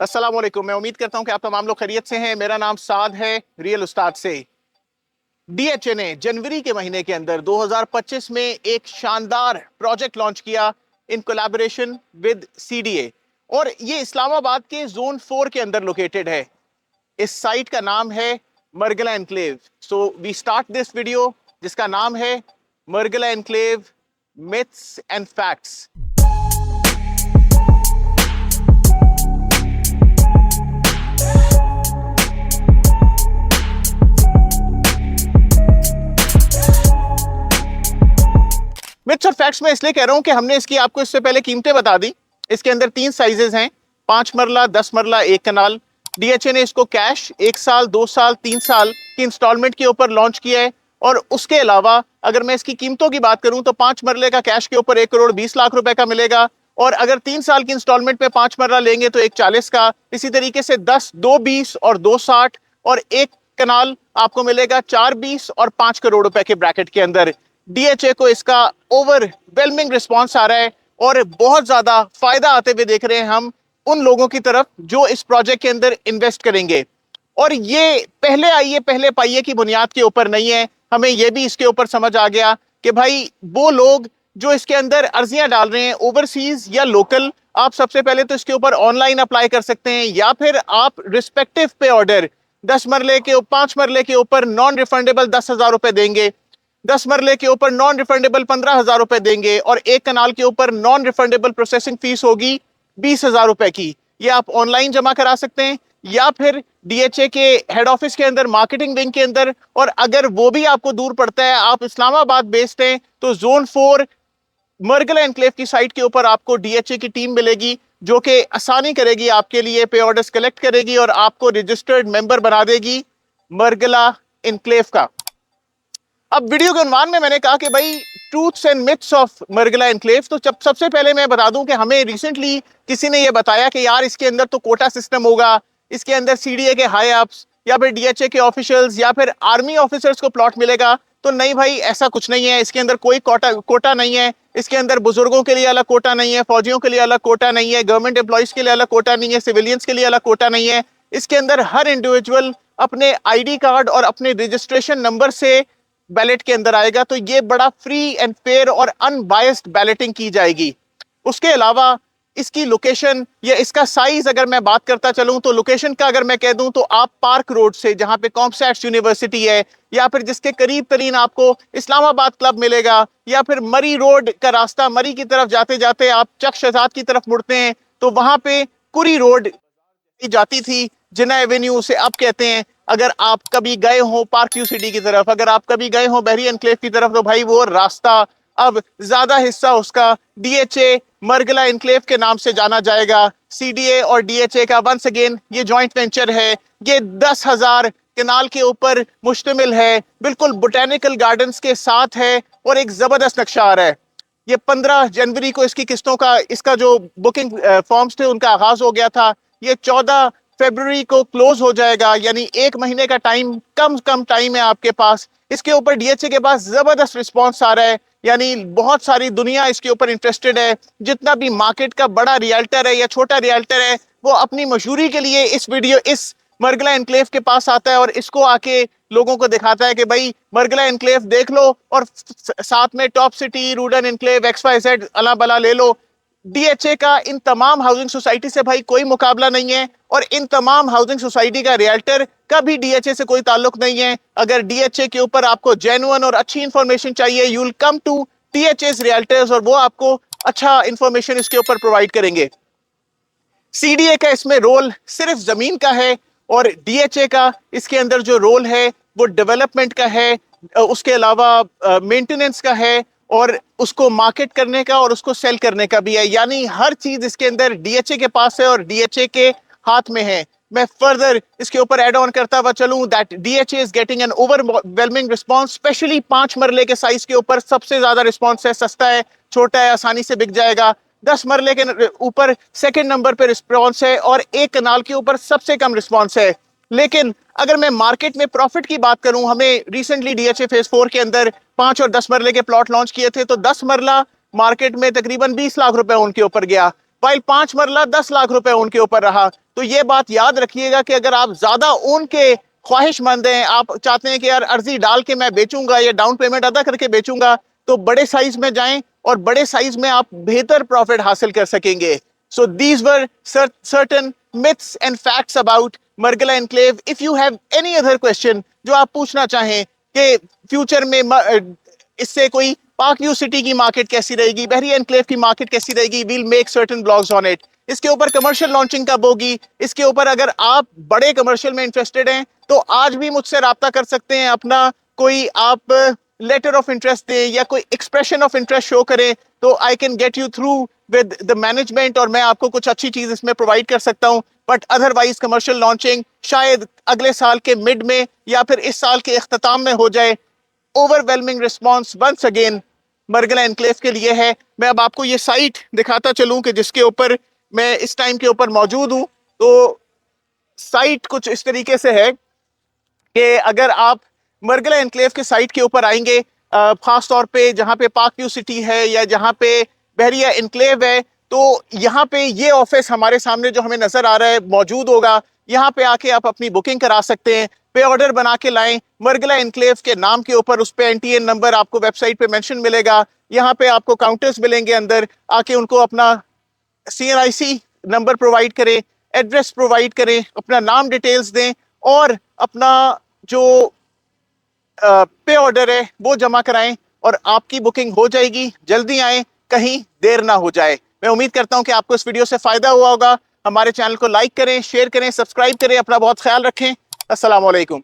अस्सलाम वालेकुम। मैं उम्मीद करता हूं कि आप तमाम लोग खैरियत से हैं। मेरा नाम साद है, रियल उस्ताद से। डीएचए ने जनवरी के महीने के अंदर 2025 में एक शानदार प्रोजेक्ट लॉन्च किया इन कोलैबोरेशन विद सीडीए, और ये इस्लामाबाद के जोन 4 के अंदर लोकेटेड है। इस साइट का नाम है Margalla enclave. So we start this video जिसका नाम है Margalla enclave myths and facts. Myths और फैक्ट्स में इसलिए कह रहा हूं कि हमने इसकी आपको इससे पहले कीमतें बता दी। इसके अंदर 3 साइजेस हैं, 5 मरला, 10 मरला, 1 कनाल। डीएचए ने इसको कैश 1 साल, 2 साल, 3 साल की इंस्टॉलमेंट के ऊपर लॉन्च किया है। और उसके अलावा अगर मैं इसकी कीमतों की बात करूं तो 5 मरले का कैश के ऊपर 1 करोड़ 20 लाख रुपए का मिलेगा, और अगर 3 साल की इंस्टॉलमेंट में 5 मरला लेंगे तो 1,40 का। इसी तरीके से 10, 2,20 और 2,60 और 1 कनाल आपको मिलेगा 4,20 और 5 करोड़ रुपए के ब्रैकेट के अंदर। डीएचए को इसका ओवरवेलमिंग रिस्पॉन्स आ रहा है और बहुत ज्यादा फायदा आते हुए देख रहे हैं हम उन लोगों की तरफ जो इस प्रोजेक्ट के अंदर इन्वेस्ट करेंगे। और ये पहले आइए पहले पाइए की बुनियाद के ऊपर नहीं है। हमें यह भी इसके ऊपर समझ आ गया कि भाई वो लोग जो इसके अंदर अर्जियां डाल रहे हैं ओवरसीज या लोकल, आप सबसे पहले तो इसके ऊपर ऑनलाइन अप्लाई कर सकते हैं, या फिर आप रिस्पेक्टिव पे ऑर्डर 10 मरले के 5 मरले के ऊपर नॉन रिफंडेबल 10,000 रुपए देंगे, 10 मरले के ऊपर नॉन रिफंडेबल 15,000 रुपए देंगे, और 1 कनाल के ऊपर नॉन रिफंडेबल प्रोसेसिंग फीस होगी 20,000 रुपए की। ये आप ऑनलाइन जमा करा सकते हैं या फिर डीएचए के हेड ऑफिस के अंदर मार्केटिंग विंग के अंदर। और अगर वो भी आपको दूर पड़ता है, आप इस्लामाबाद बेस्ड हैं, तो जोन 4 मरगला एनक्लेव की साइट के ऊपर आपको डीएचए की टीम मिलेगी जो कि आसानी करेगी आपके लिए, पे ऑर्डर्स कलेक्ट करेगी और आपको रजिस्टर्ड मेंबर बना देगी मरगला एनक्लेव का। अब वीडियो के उन्वान में मैंने कहा कि भाई truths and myths of Margalla enclave. तो सबसे पहले मैं बता दूं कि हमें रिसेंटली किसी ने यह बताया कि यार इसके अंदर तो कोटा सिस्टम होगा, इसके अंदर सीडीए के हाई अप्स या फिर डीएचए के ऑफिशियल्स या फिर आर्मी ऑफिसर्स को प्लॉट मिलेगा। तो नहीं भाई, ऐसा कुछ नहीं है। इसके अंदर कोई कोटा नहीं है। इसके अंदर बुजुर्गों के लिए अलग कोटा नहीं है, फौजियों के लिए अलग कोटा नहीं है, गवर्नमेंट एम्प्लॉइज के लिए अलग कोटा नहीं है, सिविलियंस के लिए अलग कोटा नहीं है। इसके अंदर हर इंडिविजुअल अपने आईडी कार्ड और अपने रजिस्ट्रेशन नंबर से बैलेट के अंदर आएगा। तो ये बड़ा फ्री एंड फेयर और अनबायस्ड बैलेटिंग की जाएगी। उसके अलावा इसकी लोकेशन या इसका साइज अगर मैं बात करता चलूं तो लोकेशन का अगर मैं कह दूं तो आप पार्क रोड से, जहां पे कॉम्सैट्स यूनिवर्सिटी है, या फिर जिसके करीब तरीन आपको इस्लामाबाद क्लब मिलेगा, या फिर मरी रोड का रास्ता, मरी की तरफ जाते जाते आप चक शहजाद की तरफ मुड़ते हैं तो वहां पे कुरी रोड जाती थी, जिना एवेन्यू से अब कहते हैं। अगर आप कभी गए हो पार्क यू सिटी की तरफ, अगर आप कभी गए हो बहरी एनक्लेव की तरफ, तो भाई वो रास्ता अब ज्यादा हिस्सा उसका डीएचए मरगला एनक्लेव के नाम से जाना जाएगा। सीडीए और डीएचए का वंस अगेन ये जॉइंट वेंचर है। ये 10,000 कनाल के ऊपर मुश्तमिल है, बिल्कुल बोटेनिकल गार्डन्स के साथ है, और एक जबरदस्त नक्शा आ रहा है। ये 15 जनवरी को इसकी किस्तों का, इसका जो बुकिंग फॉर्म्स थे उनका आगाज हो गया था। ये 14 फरवरी को क्लोज हो जाएगा, यानी 1 महीने का टाइम, कम टाइम है आपके पास। इसके ऊपर डीएचए के पास जबरदस्त रिस्पांस आ रहा है, यानी बहुत सारी दुनिया इसके ऊपर इंटरेस्टेड है। जितना भी मार्केट का बड़ा रियल्टर है या छोटा रियल्टर है, वो अपनी मशहूरी के लिए इस मरगला एनक्लेव के पास आता है और इसको आके लोगों को दिखाता है कि भाई मरगला एनक्लेव देख लो, और साथ में top city, Rudn enclave, XYZ अला बला ले लो। डीएचए का इन तमाम हाउसिंग सोसाइटी से भाई कोई मुकाबला नहीं है, और इन तमाम हाउसिंग सोसाइटी का रियल्टर का भी डीएचए से कोई ताल्लुक नहीं है। अगर डीएचए के ऊपर आपको जेन्युइन और अच्छी इंफॉर्मेशन चाहिए, you will come to DHA's realtors, और वो आपको अच्छा इंफॉर्मेशन इसके ऊपर प्रोवाइड करेंगे। सीडीए का इसमें रोल सिर्फ जमीन का है, और डीएचए का इसके अंदर जो रोल है वो डेवलपमेंट का है, उसके अलावा मेंटेनेंस का है, और उसको मार्केट करने का और उसको सेल करने का भी है। यानी हर चीज इसके अंदर डीएचए के पास है और डीएचए के हाथ में है। मैं फर्दर इसके ऊपर एड ऑन करता हुआ चलूं that DHA is getting an overwhelming response, specially 5 मरले के साइज के ऊपर सबसे ज्यादा रिस्पांस है। सस्ता है, छोटा है, आसानी से बिक जाएगा। 10 मरले के ऊपर सेकंड नंबर पे रिस्पांस है, और 1 कनाल के ऊपर सबसे कम रिस्पांस है। लेकिन अगर मैं मार्केट में प्रॉफिट की बात करूं, हमें रिसेंटली डीएचए फेज 4 के अंदर 5 और 10 मरले के प्लॉट लॉन्च किए थे, तो 10 मरला मार्केट में तकरीबन 20 लाख रुपए उनके ऊपर गया। वाइल 5 मरला 10 लाख रुपए उनके ऊपर रहा। तो ये बात याद रखिएगा कि अगर आप ज्यादा उनके ख्वाहिशमंद हैं, आप चाहते हैं कि यार अर्जी डाल के मैं बेचूंगा या डाउन पेमेंट अदा करके बेचूंगा, तो बड़े साइज में जाएं और बड़े साइज में आप बेहतर प्रॉफिट हासिल कर सकेंगे। So these were certain myths and facts about Margalla enclave. If you have any other question जो आप पूछना चाहें कि फ्यूचर में इससे कोई पाक व्यू सिटी की मार्केट कैसी रहेगी, बहरिया एनक्लेव की मार्केट कैसी रहेगी, we'll make certain blogs on it. इसके ऊपर कमर्शियल लॉन्चिंग कब होगी, इसके ऊपर अगर आप बड़े कमर्शियल में इंटरेस्टेड हैं तो आज भी मुझसे राब्ता कर सकते हैं। अपना कोई आप लेटर ऑफ इंटरेस्ट दें या कोई एक्सप्रेशन ऑफ इंटरेस्ट शो करें तो I can get you through with the management और मैं आपको कुछ अच्छी चीज इसमें प्रोवाइड कर सकता हूं। बट अदरवाइज कमर्शियल लॉन्चिंग शायद अगले साल के मिड में या फिर इस साल के इख्तिताम में हो जाए। Overwhelming response once again Margalla enclave के लिए है। मैं अब आपको ये साइट दिखाता चलूं कि जिसके ऊपर मैं इस टाइम के ऊपर मौजूद हूं। तो साइट कुछ इस तरीके से है कि अगर आप मरगला एनक्लेव के साइट के ऊपर आएंगे, खास तौर पे जहां पे पाक व्यू सिटी है या जहां पे बहरिया एनक्लेव है, तो यहाँ पे ये ऑफिस हमारे सामने जो हमें नजर आ रहा है मौजूद होगा। यहाँ पे आके आप अपनी बुकिंग करा सकते हैं, पे ऑर्डर बना के लाएं मरगला एनक्लेव के नाम के ऊपर। उस पे एनटीएन नंबर आपको वेबसाइट पे मेंशन मिलेगा। यहाँ पे आपको काउंटर्स मिलेंगे, अंदर आके उनको अपना CNIC नंबर प्रोवाइड करें, एड्रेस प्रोवाइड करें, अपना नाम डिटेल्स दें और अपना जो पे ऑर्डर है वो जमा कराएं और आपकी बुकिंग हो जाएगी। जल्दी आएं, कहीं देर ना हो जाए। मैं उम्मीद करता हूं कि आपको इस वीडियो से फायदा हुआ होगा। हमारे चैनल को लाइक करें, शेयर करें, सब्सक्राइब करें। अपना बहुत ख्याल रखें। अस्सलाम वालेकुम।